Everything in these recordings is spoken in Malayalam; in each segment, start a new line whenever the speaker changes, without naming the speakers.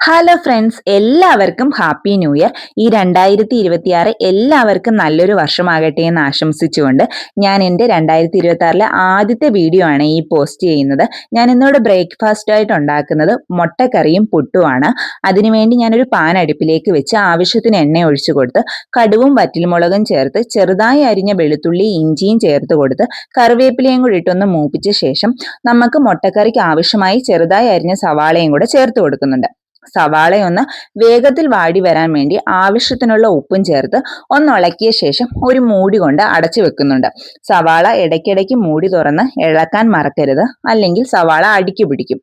ഹലോ ഫ്രണ്ട്സ്, എല്ലാവർക്കും ഹാപ്പി ന്യൂ ഇയർ. ഈ 2026 എല്ലാവർക്കും നല്ലൊരു വർഷമാകട്ടെ എന്ന് ആശംസിച്ചുകൊണ്ട് ഞാൻ എൻ്റെ 2026 ആദ്യത്തെ വീഡിയോ ആണ് ഈ പോസ്റ്റ് ചെയ്യുന്നത്. ഞാൻ ഇന്നിവിടെ ബ്രേക്ക്ഫാസ്റ്റ് ആയിട്ട് ഉണ്ടാക്കുന്നത് മുട്ടക്കറിയും പുട്ടുമാണ്. അതിനുവേണ്ടി ഞാനൊരു പാൻ അടുപ്പിലേക്ക് വെച്ച് ആവശ്യത്തിന് എണ്ണ ഒഴിച്ചു കൊടുത്ത് കടുവും വറ്റൽമുളകും ചേർത്ത് ചെറുതായി അരിഞ്ഞ വെളുത്തുള്ളി ഇഞ്ചിയും ചേർത്ത് കൊടുത്ത് കറിവേപ്പിലയും കൂടി ഇട്ടൊന്ന് മൂപ്പിച്ച ശേഷം നമുക്ക് മുട്ടക്കറിക്ക് ആവശ്യമായി ചെറുതായി അരിഞ്ഞ സവാളയും കൂടെ ചേർത്ത് കൊടുക്കുന്നുണ്ട്. സവാളയൊന്ന് വേഗത്തിൽ വാടി വരാൻ വേണ്ടി ആവശ്യത്തിനുള്ള ഉപ്പും ചേർത്ത് ഒന്ന് ഇളക്കിയ ശേഷം ഒരു മൂടി കൊണ്ട് അടച്ചു വെക്കുന്നുണ്ട്. സവാള ഇടയ്ക്കിടയ്ക്ക് മൂടി തുറന്ന് ഇളക്കാൻ മറക്കരുത്, അല്ലെങ്കിൽ സവാള അടിക്ക് പിടിക്കും.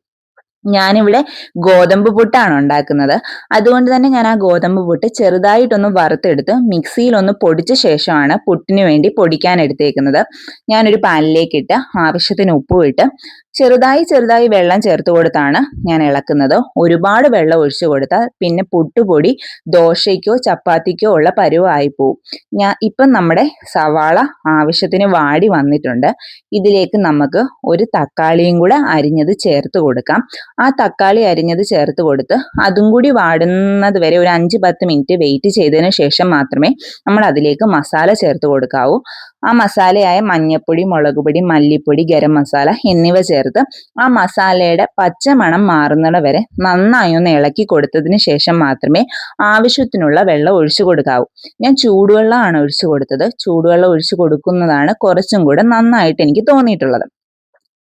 ഞാനിവിടെ ഗോതമ്പ് പുട്ടാണ് ഉണ്ടാക്കുന്നത്. അതുകൊണ്ട് തന്നെ ഞാൻ ആ ഗോതമ്പ് പുട്ട് ചെറുതായിട്ടൊന്ന് വറുത്തെടുത്ത് മിക്സിയിൽ ഒന്ന് പൊടിച്ച ശേഷമാണ് പുട്ടിന് വേണ്ടി പൊടിക്കാൻ എടുത്തേക്കുന്നത്. ഞാനൊരു പാനിലേക്ക് ഇട്ട് ആവശ്യത്തിന് ഉപ്പും ഇട്ട് ചെറുതായി വെള്ളം ചേർത്ത് കൊടുത്താണ് ഞാൻ ഇളക്കുന്നത്. ഒരുപാട് വെള്ളം ഒഴിച്ചു കൊടുത്താൽ പിന്നെ പുട്ടുപൊടി ദോശയ്ക്കോ ചപ്പാത്തിക്കോ ഉള്ള പരുവായി പോവും. ഇപ്പം നമ്മുടെ സവാള ആവശ്യത്തിന് വാടി വന്നിട്ടുണ്ട്. ഇതിലേക്ക് നമുക്ക് ഒരു തക്കാളിയും കൂടെ അരിഞ്ഞത് ചേർത്ത് കൊടുക്കാം. ആ തക്കാളി അരിഞ്ഞത് ചേർത്ത് കൊടുത്ത് അതും കൂടി വാടുന്നത് വരെ ഒരു 5-10 മിനിറ്റ് വെയിറ്റ് ചെയ്തതിന് ശേഷം മാത്രമേ നമ്മൾ അതിലേക്ക് മസാല ചേർത്ത് കൊടുക്കാവൂ. ആ മസാലയായ മഞ്ഞൾപ്പൊടി, മുളകുപൊടി, മല്ലിപ്പൊടി, ഗരം മസാല എന്നിവ ചേർത്ത് ആ മസാലയുടെ പച്ചമണം മാറുന്നത് വരെ നന്നായി ഒന്ന് ഇളക്കി കൊടുത്തതിന് ശേഷം മാത്രമേ ആവശ്യത്തിനുള്ള വെള്ളം ഒഴിച്ചു കൊടുക്കാവൂ. ഞാൻ ചൂടുവെള്ളമാണ് ഒഴിച്ചു കൊടുത്തത്. ചൂടുവെള്ളം ഒഴിച്ചു കൊടുക്കുന്നതാണ് കുറച്ചും കൂടെ നന്നായിട്ട് എനിക്ക് തോന്നിയിട്ടുള്ളത്.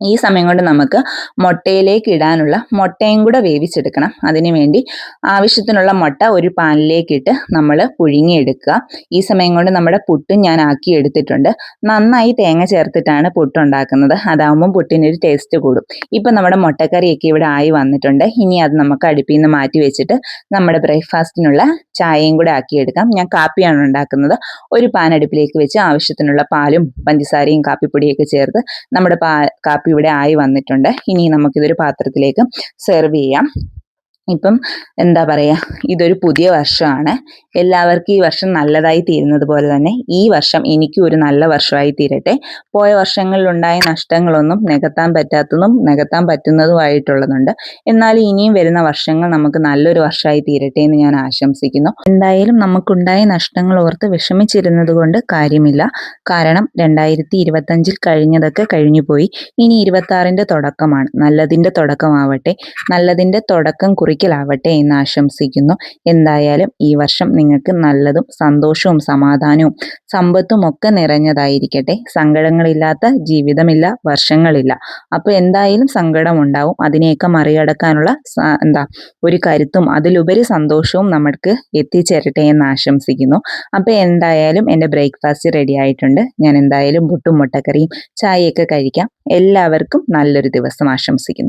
ഈ സമയം കൊണ്ട് നമുക്ക് മുട്ടയിലേക്ക് ഇടാനുള്ള മുട്ടയും കൂടെ വേവിച്ചെടുക്കണം. അതിനുവേണ്ടി ആവശ്യത്തിനുള്ള മുട്ട ഒരു പാനിലേക്ക് ഇട്ട് നമ്മൾ പുഴുങ്ങിയെടുക്കുക. ഈ സമയം കൊണ്ട് നമ്മുടെ പുട്ടും ഞാൻ ആക്കി എടുത്തിട്ടുണ്ട്. നന്നായി തേങ്ങ ചേർത്തിട്ടാണ് പുട്ടുണ്ടാക്കുന്നത്. അതാവുമ്പം പുട്ടിനൊരു ടേസ്റ്റ് കൂടും. ഇപ്പം നമ്മുടെ മുട്ടക്കറിയൊക്കെ ഇവിടെ ആയി വന്നിട്ടുണ്ട്. ഇനി അത് നമുക്ക് അടുപ്പിൽ നിന്ന് മാറ്റി വെച്ചിട്ട് നമ്മുടെ ബ്രേക്ക്ഫാസ്റ്റിനുള്ള ചായയും കൂടെ ആക്കിയെടുക്കാം. ഞാൻ കാപ്പിയാണ് ഉണ്ടാക്കുന്നത്. ഒരു പാൻ അടുപ്പിലേക്ക് വെച്ച് ആവശ്യത്തിനുള്ള പാലും പഞ്ചസാരയും കാപ്പിപ്പൊടിയൊക്കെ ചേർത്ത് നമ്മുടെ കാപ്പി ഇവിടെ ആയി വന്നിട്ടുണ്ട്. ഇനി നമുക്കിതൊരു പാത്രത്തിലേക്ക് സെർവ് ചെയ്യാം. ഇപ്പം എന്താ പറയാ, ഇതൊരു പുതിയ വർഷമാണ്. എല്ലാവർക്കും ഈ വർഷം നല്ലതായി തീരുന്നത് പോലെ തന്നെ ഈ വർഷം എനിക്കും ഒരു നല്ല വർഷമായി തീരട്ടെ. പോയ വർഷങ്ങളിലുണ്ടായ നഷ്ടങ്ങളൊന്നും നികത്താൻ പറ്റാത്തതും നികത്താൻ പറ്റുന്നതുമായിട്ടുള്ളതുണ്ട്. എന്നാൽ ഇനിയും വരുന്ന വർഷങ്ങൾ നമുക്ക് നല്ലൊരു വർഷമായി തീരട്ടെ എന്ന് ഞാൻ ആശംസിക്കുന്നു. എന്തായാലും നമുക്കുണ്ടായ നഷ്ടങ്ങൾ ഓർത്ത് വിഷമിച്ചിരുന്നത് കൊണ്ട് കാര്യമില്ല. കാരണം 2025 കഴിഞ്ഞതൊക്കെ കഴിഞ്ഞുപോയി. ഇനി 26ന്റെ തുടക്കമാണ്. നല്ലതിന്റെ തുടക്കമാവട്ടെ, നല്ലതിന്റെ തുടക്കം കുറിക്കലാവട്ടെ എന്ന് ആശംസിക്കുന്നു. എന്തായാലും ഈ വർഷം നിങ്ങൾക്ക് നല്ലതും സന്തോഷവും സമാധാനവും സമ്പത്തും ഒക്കെ നിറഞ്ഞതായിരിക്കട്ടെ. സങ്കടങ്ങളില്ലാത്ത ജീവിതമില്ല, വർഷങ്ങളില്ല. അപ്പൊ എന്തായാലും സങ്കടം ഉണ്ടാവും. അതിനെയൊക്കെ മറികടക്കാനുള്ള ഒരു കരുത്തും അതിലുപരി സന്തോഷവും നമ്മൾക്ക് എത്തിച്ചേരട്ടെ എന്ന് ആശംസിക്കുന്നു. അപ്പൊ എന്തായാലും എൻ്റെ ബ്രേക്ക്ഫാസ്റ്റ് റെഡി ആയിട്ടുണ്ട്. ഞാൻ എന്തായാലും പുട്ടും മുട്ടക്കറിയും ചായയൊക്കെ കഴിക്കാം. എല്ലാവർക്കും നല്ലൊരു ദിവസം ആശംസിക്കുന്നു.